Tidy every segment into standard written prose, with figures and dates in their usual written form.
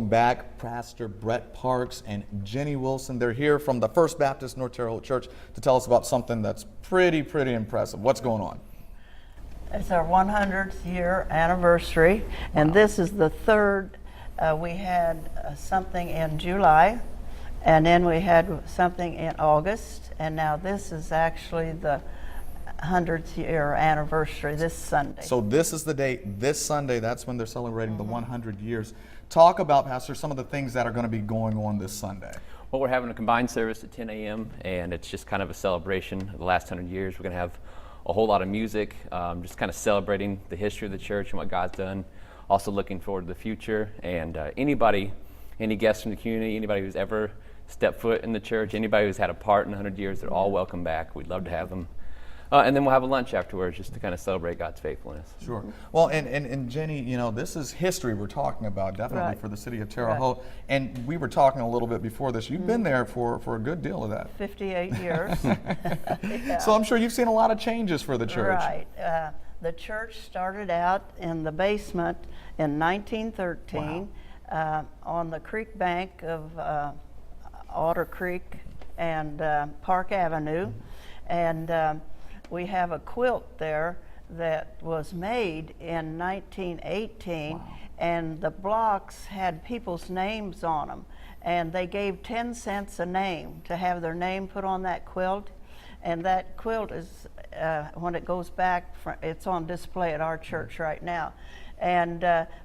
Back, Pastor Brett Parks and Jenny Wilson. They're here from the First Baptist North Terre Haute Church to tell us about something that's pretty impressive. What's going on? It's our 100th year anniversary, and this is the third. We had something in July, and then we had something in August, and now this is actually the 100th year anniversary this Sunday. So this is the date, this Sunday, that's when they're celebrating the 100 years. Talk about, Pastor, some of the things that are going to be going on this Sunday. Well, we're having a combined service at 10 a.m. and it's just kind of a celebration of the last 100 years. We're going to have a whole lot of music, just kind of celebrating the history of the church and what God's done. Also looking forward to the future, and any guests from the community, anybody who's ever stepped foot in the church, anybody who's had a part in 100 years, they're all welcome back. We'd love to have them. And then we'll have a lunch afterwards just to kind of celebrate God's faithfulness. Sure. Well, and Jenny, you know, this is history we're talking about, definitely Right. for the city of Terre Haute. And we were talking a little bit before this. You've been there for a good deal of that. 58 years. Yeah. So I'm sure you've seen a lot of changes for the church. Right. The church started out in the basement in 1913 on the creek bank of Otter Creek and Park Avenue. And we have a quilt there that was made in 1918, and the blocks had people's names on them, and they gave 10 cents a name to have their name put on that quilt. And that quilt is, when it goes back, it's on display at our church right now. And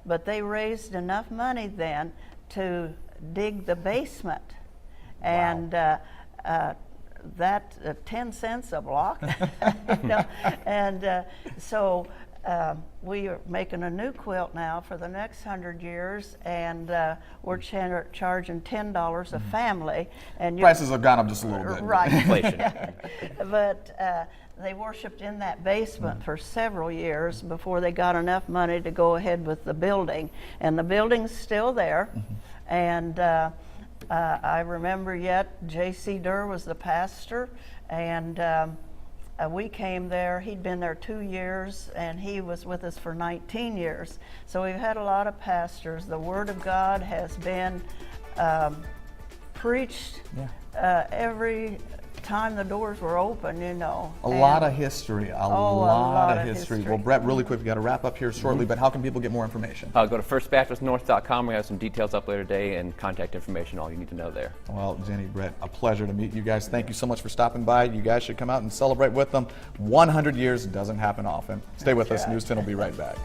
but they raised enough money then to dig the basement, and that 10 cents a block, you know? And so we are making a new quilt now for the next 100 years, and we're charging $10 a family. And Prices have gone up just a little bit. Right. Inflation. But they worshiped in that basement for several years before they got enough money to go ahead with the building. And the building's still there. And I remember yet J.C. Durr was the pastor, and we came there. He'd been there 2 years, and he was with us for 19 years. So we've had a lot of pastors. The Word of God has been preached every time the doors were open, you know. A lot of history, a lot of history. Well, Brett, really quick, we got to wrap up here shortly, but how can people get more information? Go to firstbaptistnorth.com. We have some details up later today and contact information, all you need to know there. Well, Jenny, Brett, a pleasure to meet you guys. Thank you so much for stopping by. You guys should come out and celebrate with them. 100 years doesn't happen often. Stay with us. News 10 will be right back.